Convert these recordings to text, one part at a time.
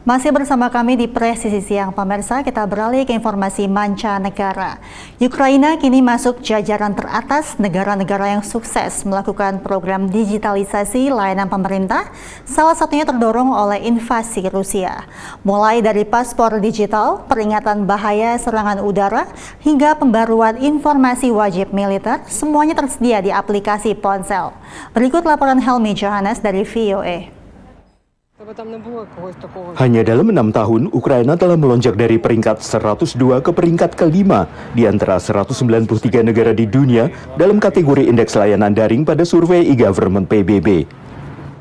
Masih bersama kami di Presisi Siang, pemirsa, kita beralih ke informasi mancanegara. Ukraina kini masuk jajaran teratas negara-negara yang sukses melakukan program digitalisasi layanan pemerintah, salah satunya terdorong oleh invasi Rusia. Mulai dari paspor digital, peringatan bahaya serangan udara, hingga pembaruan informasi wajib militer, semuanya tersedia di aplikasi ponsel. Berikut laporan Helmi Johannes dari VOA. Hanya dalam 6 tahun, Ukraina telah melonjak dari peringkat 102 ke peringkat ke-5 di antara 193 negara di dunia dalam kategori indeks layanan daring pada survei e-government PBB.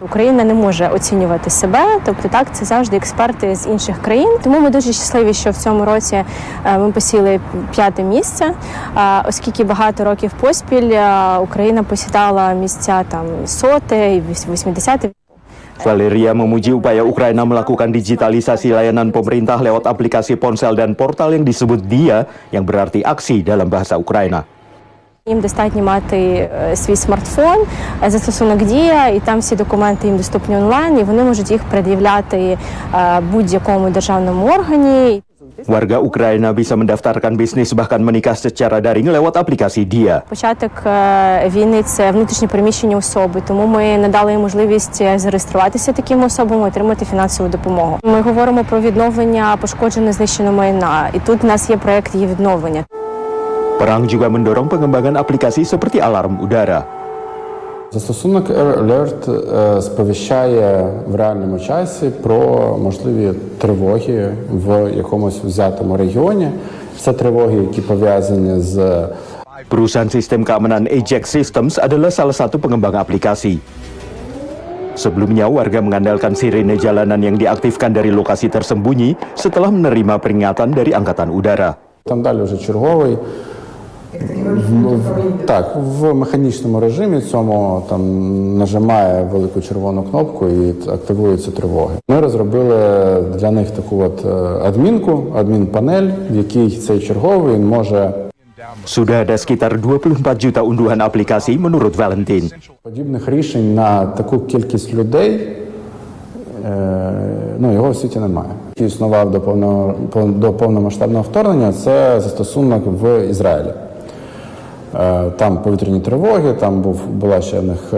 Україна не може оцінювати себе, тобто так, це завжди експерти з інших країн. Тому ми дуже щасливі, що в цьому році ми посіли 5-те місце, оскільки багато років поспіль Україна посідала місця там 100-те і 80-те. Valeria memuji upaya Ukraina melakukan digitalisasi layanan pemerintah lewat aplikasi ponsel dan portal yang disebut DIA, yang berarti aksi dalam bahasa Ukraina. Їм достатньо мати свій смартфон, застосунок Дія, і там всі документи їм доступні онлайн, і вони можуть їх пред'являти будь-якому державному органі. Warga Ukraina bisa mendaftarkan bisnis bahkan menikah secara daring lewat aplikasi DIA. Початок війни – це внутрішньо переміщені особи, тому ми надали їм можливість зареєструватися такими особами, отримати фінансову допомогу. Ми говоримо про відновлення пошкодженого знищеного майна, і тут у нас є проект її відновлення. Perang juga mendorong pengembangan aplikasi seperti alarm udara. Застосунок Alert сповіщає в реальному часі про можливі тривоги в якомусь взятому регіоні. Це тривоги, які пов'язані з... Perusahaan sistem keamanan Ajax Systems adalah salah satu pengembang aplikasi. Sebelumnya, warga mengandalkan sirene jalanan yang diaktifkan dari lokasi tersembunyi setelah menerima peringatan dari Angkatan Udara. Там далі вже черговий. Так, в механічному режимі цьому там нажимає велику червону кнопку і активуються тривоги. Ми розробили для них таку от адмінпанель, в якій цей черговий може... Sudah ada sekitar 24 juta unduhan aplikasi menurut Valentin. Подібних рішень на таку кількість людей його в світі немає. Який існував до повномасштабного вторгнення, це застосунок в Ізраїлі. Там повітряні тривоги, там була ще в них...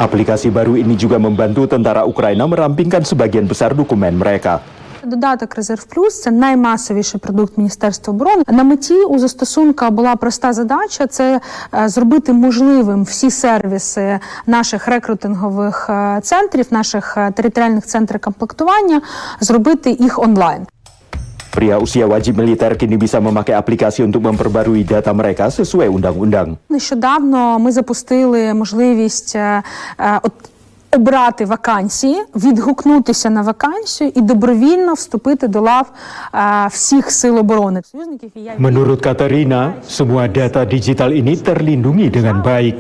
Aplikasi baru ini juga membantu tentara Ukraina merampingkan sebagian besar dokumen mereka. Додаток «Резерв Плюс» – це наймасовіший продукт Міністерства оборони. На меті у застосунка була проста задача – це зробити можливим всі сервіси наших рекрутингових центрів, наших територіальних центрів комплектування, зробити їх онлайн. Pria usia wajib militer kini bisa memakai aplikasi untuk memperbarui data mereka sesuai undang-undang. Нещодавно ми запустили можливість обрати вакансії, відгукнутися на вакансію і добровільно вступити до лав всіх сил оборони. Menurut Katerina, semua data digital ini terlindungi dengan baik.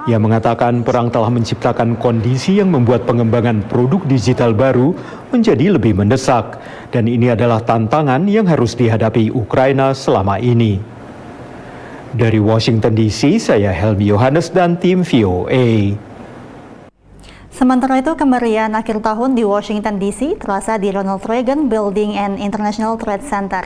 Ia mengatakan perang telah menciptakan kondisi yang membuat pengembangan produk digital baru menjadi lebih mendesak, dan ini adalah tantangan yang harus dihadapi Ukraina selama ini. Dari Washington DC, saya Helmi Johannes dan tim VOA. Sementara itu, kemeriahan akhir tahun di Washington DC terasa di Ronald Reagan Building and International Trade Center.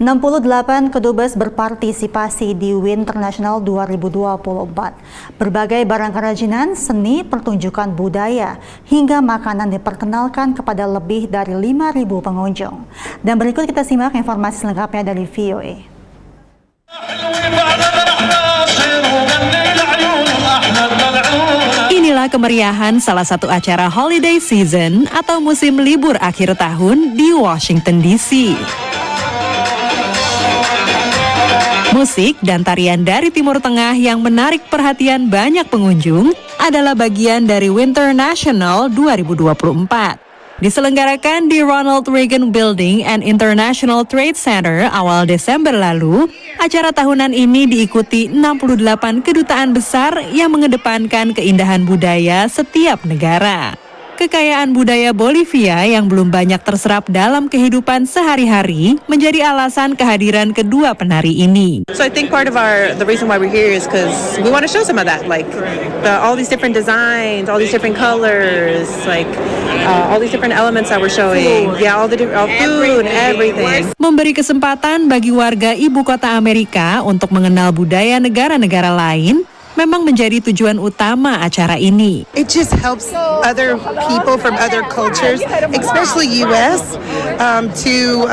68 kedubes berpartisipasi di Winternational 2024. Berbagai barang kerajinan, seni, pertunjukan budaya, hingga makanan diperkenalkan kepada lebih dari 5.000 pengunjung. Dan berikut kita simak informasi selengkapnya dari VOA. Inilah kemeriahan salah satu acara holiday season atau musim libur akhir tahun di Washington DC. Musik dan tarian dari Timur Tengah yang menarik perhatian banyak pengunjung adalah bagian dari Winternational 2024. Diselenggarakan di Ronald Reagan Building and International Trade Center awal Desember lalu, acara tahunan ini diikuti 68 kedutaan besar yang mengedepankan keindahan budaya setiap negara. Kekayaan budaya Bolivia yang belum banyak terserap dalam kehidupan sehari-hari menjadi alasan kehadiran kedua penari ini. So I think part of the reason why we're here is because we want to show some of that, like all these different designs, all these different colors, like all these different elements that we're showing. Yeah, all the food, everything. Memberi kesempatan bagi warga ibu kota Amerika untuk mengenal budaya negara-negara lain memang menjadi tujuan utama acara ini. It just helps other people from other cultures, especially U.S., to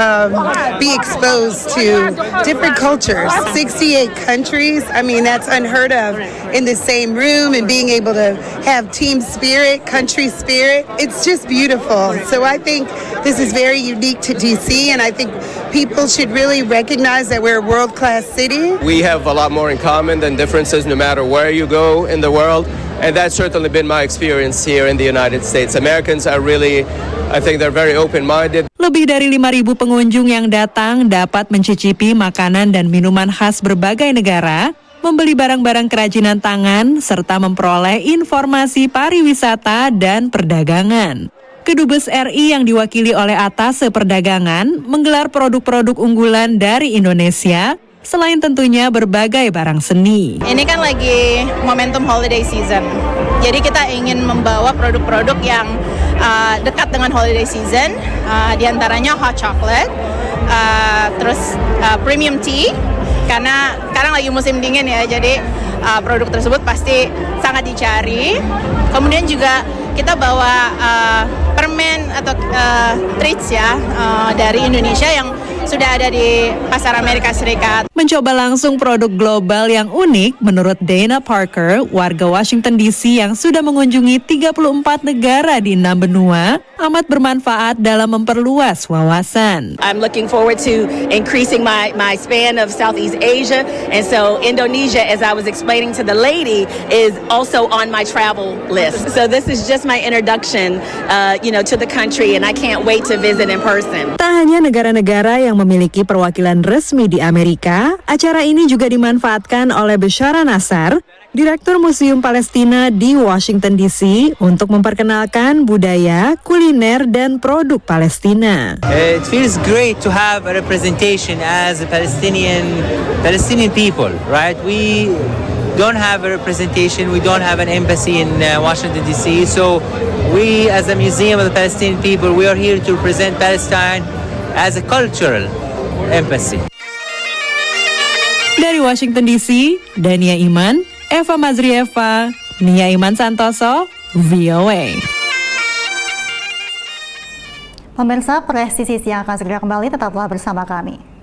be exposed to different cultures. 68 countries, I mean, that's unheard of in the same room, and being able to have team spirit, country spirit, it's just beautiful. So I think this is very unique to D.C., and I think people should really recognize that we're a world-class city. We have a lot more in common than differences no matter where you go in the world, and that's certainly been my experience here in the United States. Americans are really, I think they're very open-minded. Lebih dari 5.000 pengunjung yang datang dapat mencicipi makanan dan minuman khas berbagai negara, membeli barang-barang kerajinan tangan, serta memperoleh informasi pariwisata dan perdagangan. Kedubes RI yang diwakili oleh Atase Perdagangan menggelar produk-produk unggulan dari Indonesia, selain tentunya berbagai barang seni. Ini kan lagi momentum holiday season, jadi kita ingin membawa produk-produk yang dekat dengan holiday season, diantaranya hot chocolate, terus premium tea, karena sekarang lagi musim dingin ya, jadi produk tersebut pasti sangat dicari. Kemudian juga kita bawa permen atau treats ya dari Indonesia yang sudah ada di pasar Amerika Serikat. Mencoba langsung produk global yang unik, menurut Dana Parker, warga Washington DC yang sudah mengunjungi 34 negara di 6 benua, amat bermanfaat dalam memperluas wawasan. I'm looking forward to increasing my span of Southeast Asia, and so Indonesia, as I was explaining to the lady, is also on my travel list. So this is just my introduction, to the country, and I can't wait to visit in person. Tak hanya negara-negara yang memiliki perwakilan resmi di Amerika, acara ini juga dimanfaatkan oleh Bashara Nassar, Direktur Museum Palestina di Washington DC, untuk memperkenalkan budaya, kuliner, dan produk Palestina. It feels great to have a representation as a Palestinian people, right? We don't have a representation, we don't have an embassy in Washington DC, so we as a Museum of the Palestinian People, we are here to represent Palestine as a cultural embassy. Dari Washington DC, Dania Iman, Eva Mazrieva, Nia Iman Santoso, VOA. Pemirsa, Presisi yang akan segera kembali, tetaplah bersama kami.